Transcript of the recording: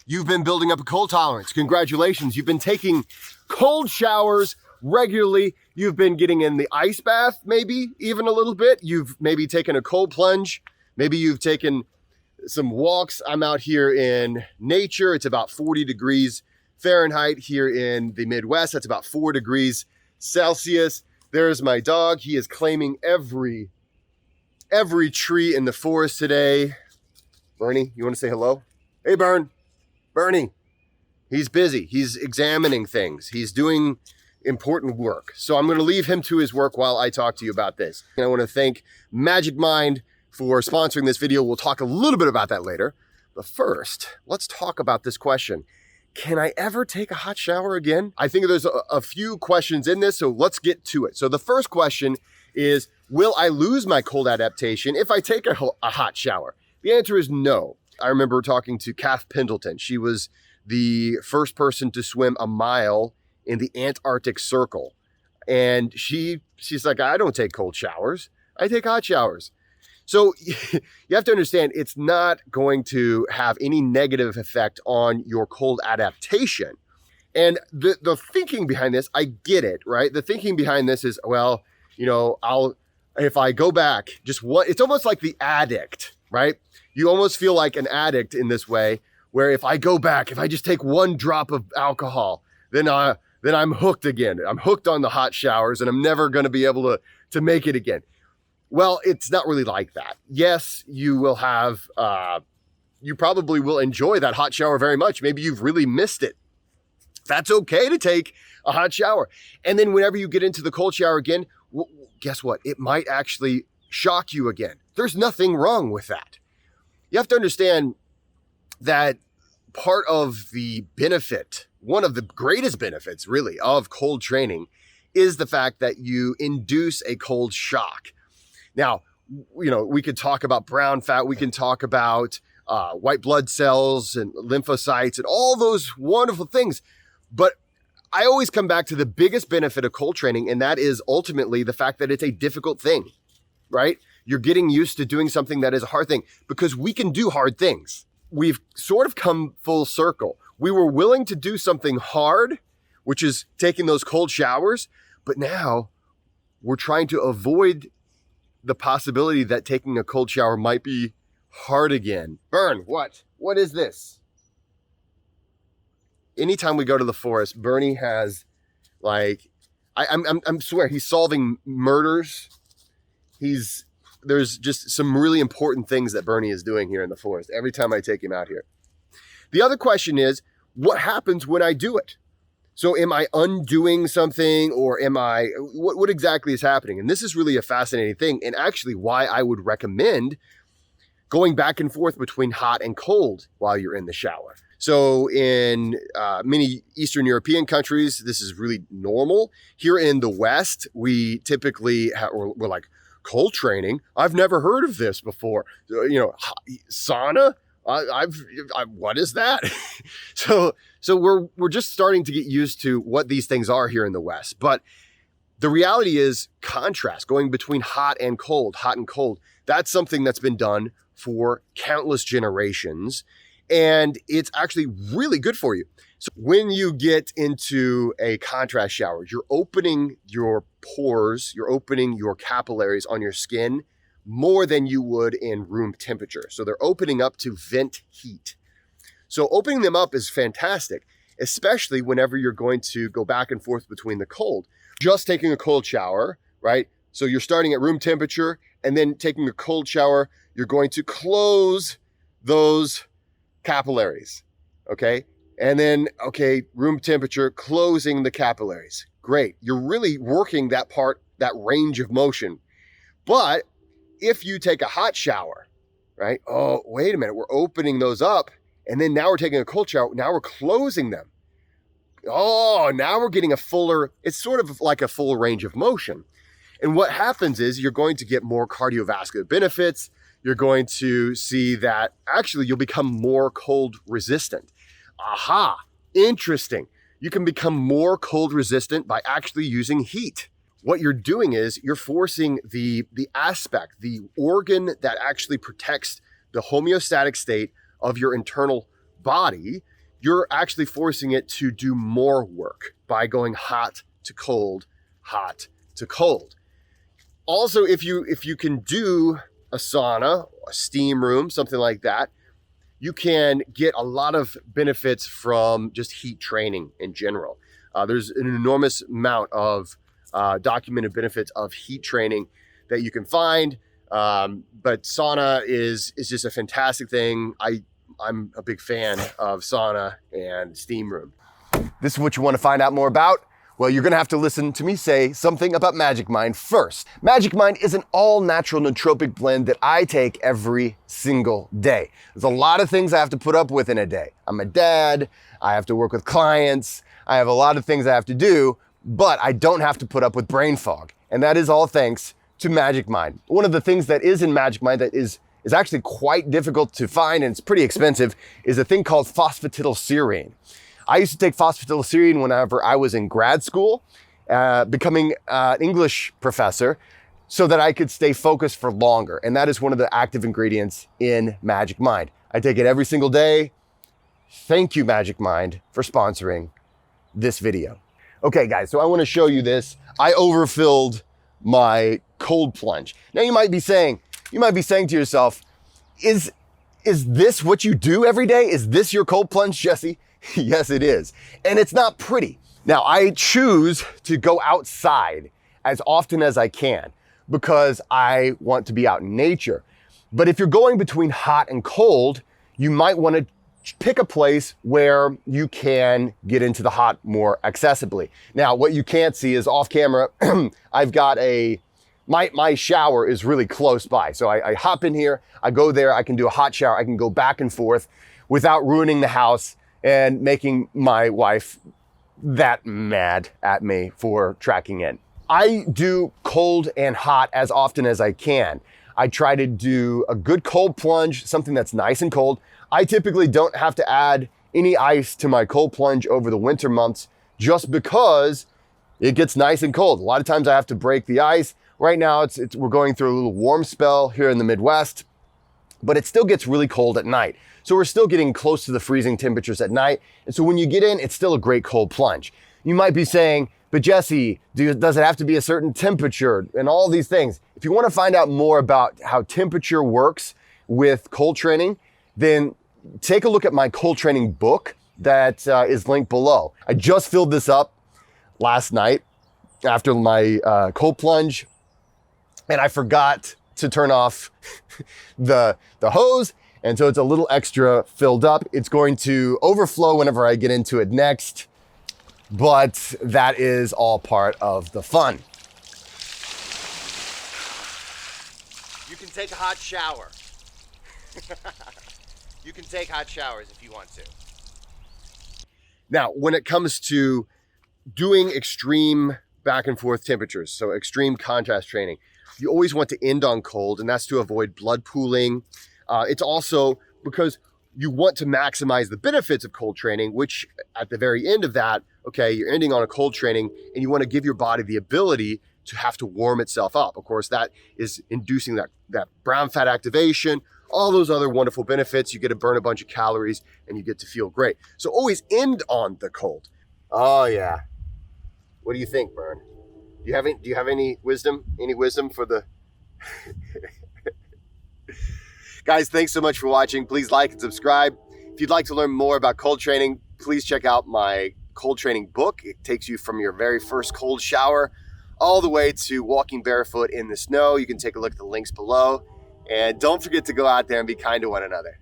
You've been building up a cold tolerance. Congratulations. You've been taking cold showers regularly. You've been getting in the ice bath, maybe even a little bit. You've maybe taken a cold plunge. Maybe you've taken some walks. I'm out here in nature. It's about 40 degrees Fahrenheit here in the Midwest. That's about 4 degrees Celsius. There's my dog. He is claiming every tree in the forest today. Bernie, you want to say hello? Hey, Bernie. He's busy. He's examining things. He's doing important work. So I'm going to leave him to his work while I talk to you about this. And I want to thank MagicMind for sponsoring this video. We'll talk a little bit about that later. But first, let's talk about this question. Can I ever take a hot shower again? I think there's a few questions in this, so let's get to it. So the first question is, will I lose my cold adaptation if I take a hot shower? The answer is no. I remember talking to Kath Pendleton. She was the first person to swim a mile in the Antarctic Circle. And she's like, I don't take cold showers. I take hot showers. So you have to understand, it's not going to have any negative effect on your cold adaptation. And the thinking behind this, I get it, right? The thinking behind this is, well, you know, if I go back, it's almost like the addict, right? You almost feel like an addict in this way, where if I go back, if I just take one drop of alcohol, then I'm hooked again. I'm hooked on the hot showers and I'm never going to be able to make it again. Well, it's not really like that. Yes, you will have, you probably will enjoy that hot shower very much. Maybe you've really missed it. That's okay to take a hot shower. And then whenever you get into the cold shower again, well, guess what? It might actually shock you again. There's nothing wrong with that. You have to understand that part of the benefit, one of the greatest benefits really of cold training, is the fact that you induce a cold shock. Now, you know, we could talk about brown fat. We can talk about white blood cells and lymphocytes and all those wonderful things. But I always come back to the biggest benefit of cold training, and that is ultimately the fact that it's a difficult thing, right? You're getting used to doing something that is a hard thing, because we can do hard things. We've sort of come full circle. We were willing to do something hard, which is taking those cold showers, but now we're trying to avoid the possibility that taking a cold shower might be hard again. Bern, what? What is this? Anytime we go to the forest, Bernie has like, I'm swear he's solving murders. There's just some really important things that Bernie is doing here in the forest every time I take him out here. The other question is, what happens when I do it? So am I undoing something, or what exactly is happening? And this is really a fascinating thing, and actually why I would recommend going back and forth between hot and cold while you're in the shower. So in many Eastern European countries, this is really normal. Here in the West, we typically we're like, cold training? I've never heard of this before. You know, sauna? What is that? So we're just starting to get used to what these things are here in the West. But the reality is contrast, going between hot and cold. That's something that's been done for countless generations, and it's actually really good for you. So when you get into a contrast shower, you're opening your pores, you're opening your capillaries on your skin more than you would in room temperature. So they're opening up to vent heat. So opening them up is fantastic, especially whenever you're going to go back and forth between the cold. Just taking a cold shower, right? So you're starting at room temperature, and then taking a cold shower, you're going to close those capillaries, okay? And then, okay, room temperature, closing the capillaries. Great. You're really working that range of motion. But if you take a hot shower, right? Oh, wait a minute. We're opening those up, and then now we're taking a cold shower. Now we're closing them. Oh, now we're getting it's sort of like a full range of motion. And what happens is you're going to get more cardiovascular benefits. You're going to see that actually you'll become more cold resistant. Aha, interesting. You can become more cold resistant by actually using heat. What you're doing is you're forcing the organ that actually protects the homeostatic state of your internal body. you're actually forcing it to do more work by going hot to cold, hot to cold. Also, if you can do a sauna, a steam room, something like that, you can get a lot of benefits from just heat training in general. There's an enormous amount of documented benefits of heat training that you can find. But sauna is just a fantastic thing. I'm a big fan of sauna and steam room. This is what you want to find out more about? Well, you're gonna have to listen to me say something about MagicMind first. MagicMind is an all-natural nootropic blend that I take every single day. There's a lot of things I have to put up with in a day. I'm a dad, I have to work with clients, I have a lot of things I have to do, but I don't have to put up with brain fog. And that is all thanks to MagicMind. One of the things that is in MagicMind that is actually quite difficult to find, and it's pretty expensive, is a thing called phosphatidylserine. I used to take phosphatidylserine whenever I was in grad school, becoming an English professor, so that I could stay focused for longer. And that is one of the active ingredients in MagicMind. I take it every single day. Thank you, MagicMind, for sponsoring this video. Okay, guys, so I want to show you this. I overfilled my cold plunge. Now you might be saying to yourself, is this what you do every day? Is this your cold plunge, Jesse? Yes, it is. And it's not pretty. Now, I choose to go outside as often as I can because I want to be out in nature. But if you're going between hot and cold, you might want to pick a place where you can get into the hot more accessibly. Now, what you can't see is off camera, I've got my shower is really close by. So I hop in here, I go there, I can do a hot shower, I can go back and forth without ruining the house and making my wife that mad at me for tracking in. I do cold and hot as often as I can. I try to do a good cold plunge, something that's nice and cold. I typically don't have to add any ice to my cold plunge over the winter months just because it gets nice and cold. A lot of times I have to break the ice. Right now we're going through a little warm spell here in the Midwest, but it still gets really cold at night. So we're still getting close to the freezing temperatures at night. And so when you get in, it's still a great cold plunge. You might be saying, but Jesse, does it have to be a certain temperature and all these things? If you want to find out more about how temperature works with cold training, then take a look at my cold training book that is linked below. I just filled this up last night after my cold plunge, and I forgot to turn off the hose. And so it's a little extra filled up. It's going to overflow whenever I get into it next, but that is all part of the fun. You can take a hot shower. You can take hot showers if you want to. Now, when it comes to doing extreme back and forth temperatures, so extreme contrast training, you always want to end on cold, and that's to avoid blood pooling. It's also because you want to maximize the benefits of cold training, which at the very end of that, okay, you're ending on a cold training and you want to give your body the ability to have to warm itself up. Of course, that is inducing that brown fat activation, all those other wonderful benefits. You get to burn a bunch of calories and you get to feel great. So always end on the cold. Oh yeah. What do you think, Bern? Do you have any wisdom? Any wisdom for the... Guys, thanks so much for watching. Please like and subscribe. If you'd like to learn more about cold training, please check out my cold training book. It takes you from your very first cold shower all the way to walking barefoot in the snow. You can take a look at the links below. And don't forget to go out there and be kind to one another.